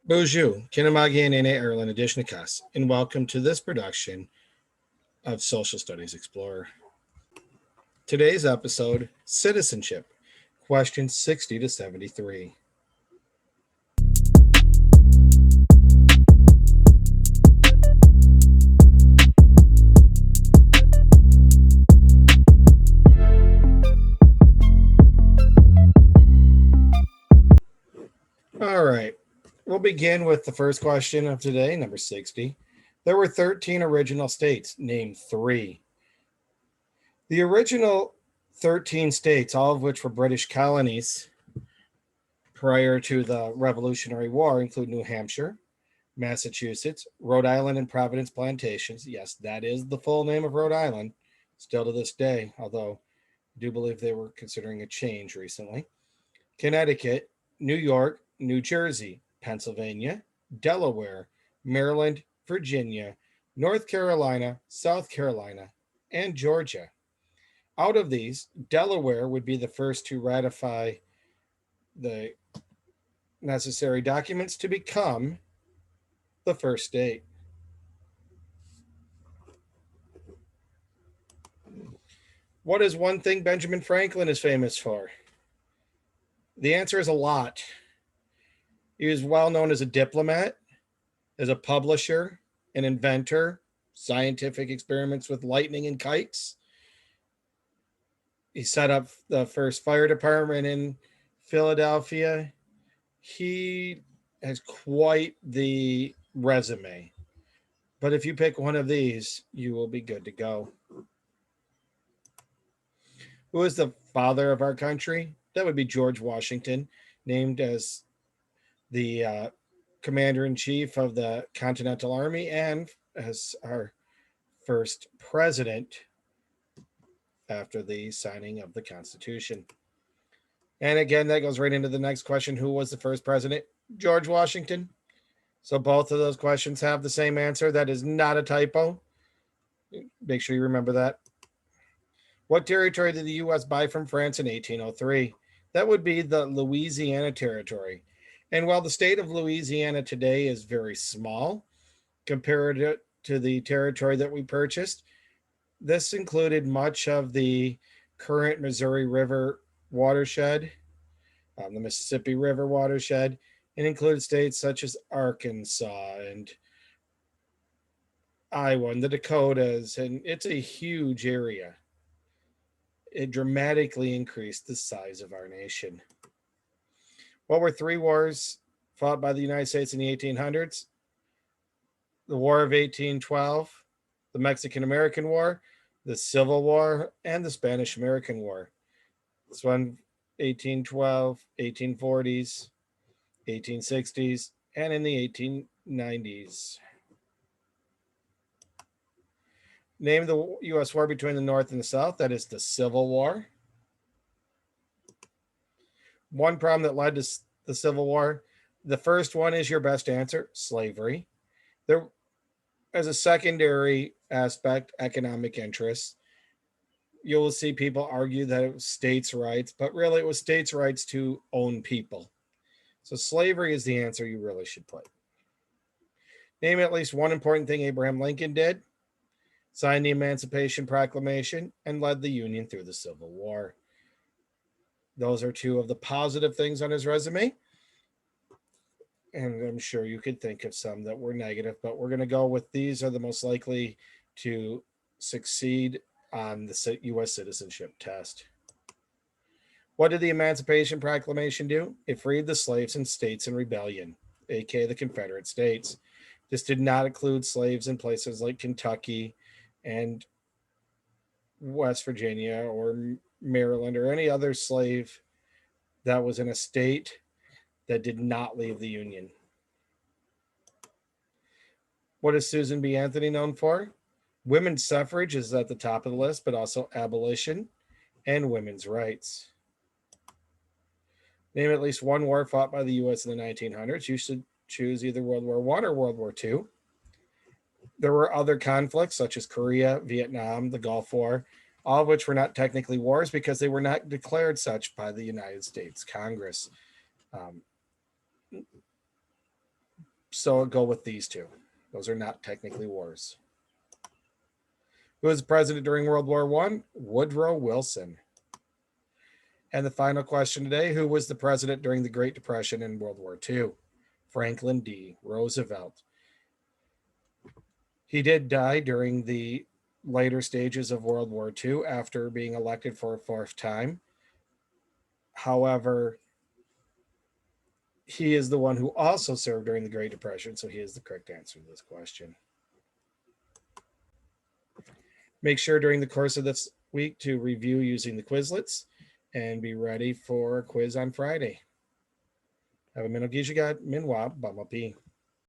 Bonjour, Kinamagi and Nene Erlen Adishnikas, and welcome to this production of Social Studies Explorer. Today's episode, Citizenship, questions 60 to 73. All right, we'll begin with the first question of today, number 60. There were 13 original states, name three. The original 13 states, all of which were British colonies prior to the Revolutionary War, include New Hampshire, Massachusetts, Rhode Island, and Providence Plantations. Yes, that is the full name of Rhode Island, still to this day, although I do believe they were considering a change recently. Connecticut, New York, New Jersey, Pennsylvania, Delaware, Maryland, Virginia, North Carolina, South Carolina, and Georgia. Out of these, Delaware would be the first to ratify the necessary documents to become the first state. What is one thing Benjamin Franklin is famous for? The answer is a lot. He was well known as a diplomat, as a publisher, an inventor, scientific experiments with lightning and kites. He set up the first fire department in Philadelphia. He has quite the resume. But if you pick one of these, you will be good to go. Who is the father of our country? That would be George Washington, named as the commander in chief of the Continental Army and as our first president after the signing of the Constitution. And again, that goes right into the next question. Who was the first president? George Washington. So both of those questions have the same answer. That is not a typo. Make sure you remember that. What territory did the U.S. buy from France in 1803? That would be the Louisiana Territory. And while the state of Louisiana today is very small compared to the territory that we purchased, this included much of the current Missouri River watershed, the Mississippi River watershed, and included states such as Arkansas and Iowa and the Dakotas. And it's a huge area. It dramatically increased the size of our nation. What were three wars fought by the United States in the 1800s? The War of 1812, the Mexican-American War, the Civil War, and the Spanish-American War. This one, 1812, 1840s, 1860s, and in the 1890s. Name the U.S. war between the North and the South. That is the Civil War. One problem that led to the Civil War. The first one is your best answer, slavery. There, as a secondary aspect, economic interests. You will see people argue that it was states' rights, but really it was states' rights to own people. So slavery is the answer you really should put. Name at least one important thing Abraham Lincoln did. Signed the Emancipation Proclamation and led the Union through the Civil War. Those are two of the positive things on his resume. And I'm sure you could think of some that were negative, but we're going to go with these are the most likely to succeed on the U.S. citizenship test. What did the Emancipation Proclamation do? It freed the slaves in states in rebellion, aka the Confederate States. This did not include slaves in places like Kentucky and West Virginia or Maryland or any other slave that was in a state that did not leave the Union. What is Susan B. Anthony known for? Women's suffrage is at the top of the list, but also abolition and women's rights. Name at least one war fought by the U.S. in the 1900s. You should choose either World War I or World War II. There were other conflicts such as Korea, Vietnam, the Gulf War, all of which were not technically wars because they were not declared such by the United States Congress. So I'll go with these two. Those are not technically wars. Who was the president during World War One? Woodrow Wilson. And the final question today, who was the president during the Great Depression in World War II? Franklin D. Roosevelt. He did die during the later stages of World War II after being elected for a fourth time. However, he is the one who also served during the Great Depression, so he is the correct answer to this question. Make sure during the course of this week to review using the Quizlets and be ready for a quiz on Friday. Have a minute, Gishagad, Minwab, Bumblebee.